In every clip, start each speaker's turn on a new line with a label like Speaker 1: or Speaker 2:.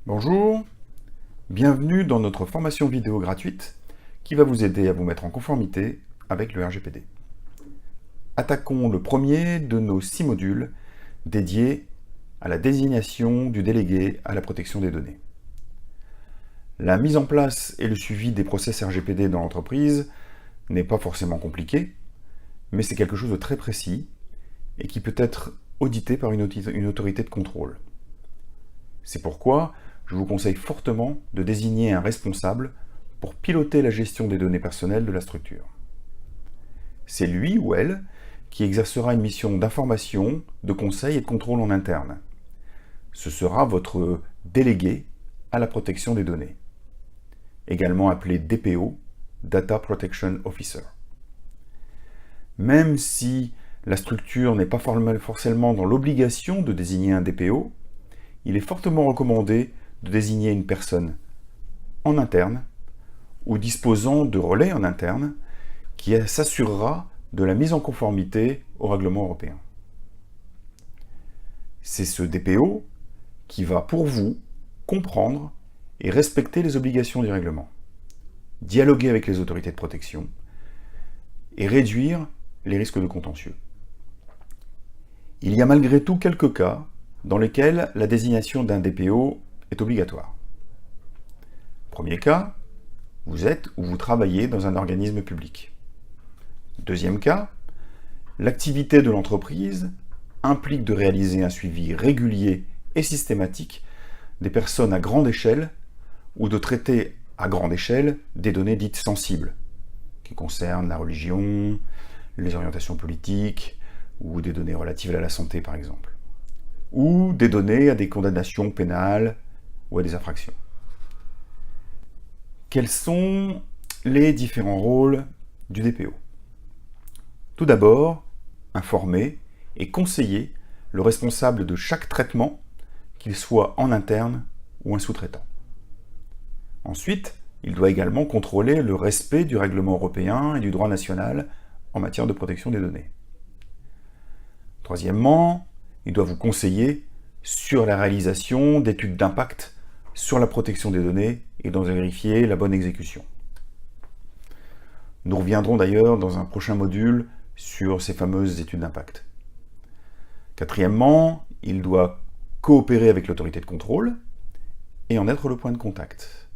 Speaker 1: Bonjour, bienvenue dans notre formation vidéo gratuite qui va vous aider à vous mettre en conformité avec le RGPD. Attaquons le premier de nos 6 modules dédiés à la désignation du délégué à la protection des données. La mise en place et le suivi des process RGPD dans l'entreprise n'est pas forcément compliqué, mais c'est quelque chose de très précis et qui peut être audité par une autorité de contrôle. C'est pourquoi je vous conseille fortement de désigner un responsable pour piloter la gestion des données personnelles de la structure. C'est lui ou elle qui exercera une mission d'information, de conseil et de contrôle en interne. Ce sera votre délégué à la protection des données, également appelé DPO, Data Protection Officer. Même si la structure n'est pas forcément dans l'obligation de désigner un DPO, il est fortement recommandé de désigner une personne en interne ou disposant de relais en interne qui s'assurera de la mise en conformité au règlement européen. C'est ce DPO qui va pour vous comprendre et respecter les obligations du règlement, dialoguer avec les autorités de protection et réduire les risques de contentieux. Il y a malgré tout quelques cas dans lesquels la désignation d'un DPO est obligatoire. Premier cas, vous êtes ou vous travaillez dans un organisme public. Deuxième cas, l'activité de l'entreprise implique de réaliser un suivi régulier et systématique des personnes à grande échelle ou de traiter à grande échelle des données dites sensibles, qui concernent la religion, les orientations politiques ou des données relatives à la santé par exemple, ou des données à des condamnations pénales ou à des infractions. Quels sont les différents rôles du DPO? Tout d'abord, informer et conseiller le responsable de chaque traitement, qu'il soit en interne ou un sous-traitant. Ensuite, il doit également contrôler le respect du règlement européen et du droit national en matière de protection des données. Troisièmement, il doit vous conseiller sur la réalisation d'études d'impact sur la protection des données et d'en vérifier la bonne exécution. Nous reviendrons d'ailleurs dans un prochain module sur ces fameuses études d'impact. Quatrièmement, il doit coopérer avec l'autorité de contrôle et en être le point de contact.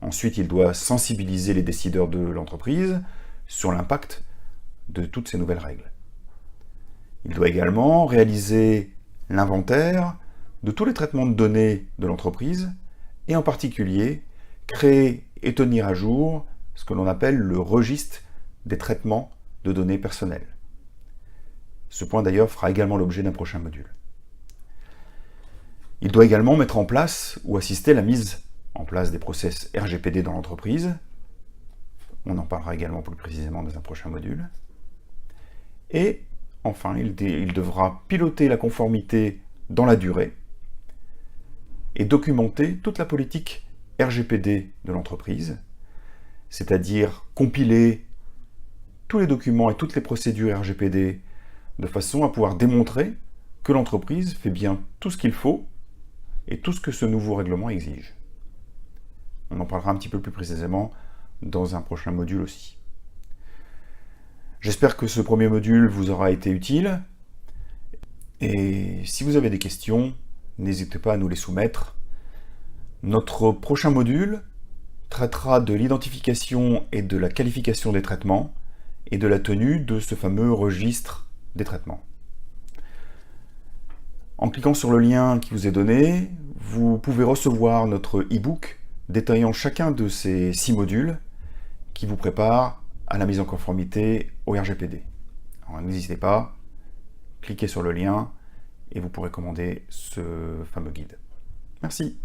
Speaker 1: Ensuite, il doit sensibiliser les décideurs de l'entreprise sur l'impact de toutes ces nouvelles règles. Il doit également réaliser l'inventaire de tous les traitements de données de l'entreprise et en particulier créer et tenir à jour ce que l'on appelle le registre des traitements de données personnelles. Ce point d'ailleurs fera également l'objet d'un prochain module. Il doit également mettre en place ou assister à la mise en place des process RGPD dans l'entreprise. On en parlera également plus précisément dans un prochain module. Et enfin, il devra piloter la conformité dans la durée et documenter toute la politique RGPD de l'entreprise, c'est-à-dire compiler tous les documents et toutes les procédures RGPD de façon à pouvoir démontrer que l'entreprise fait bien tout ce qu'il faut et tout ce que ce nouveau règlement exige. On en parlera un petit peu plus précisément dans un prochain module aussi. J'espère que ce premier module vous aura été utile. Et si vous avez des questions, n'hésitez pas à nous les soumettre. Notre prochain module traitera de l'identification et de la qualification des traitements et de la tenue de ce fameux registre des traitements. En cliquant sur le lien qui vous est donné, vous pouvez recevoir notre e-book détaillant chacun de ces 6 modules qui vous prépare à la mise en conformité au RGPD. Alors n'hésitez pas, cliquez sur le lien et vous pourrez commander ce fameux guide. Merci.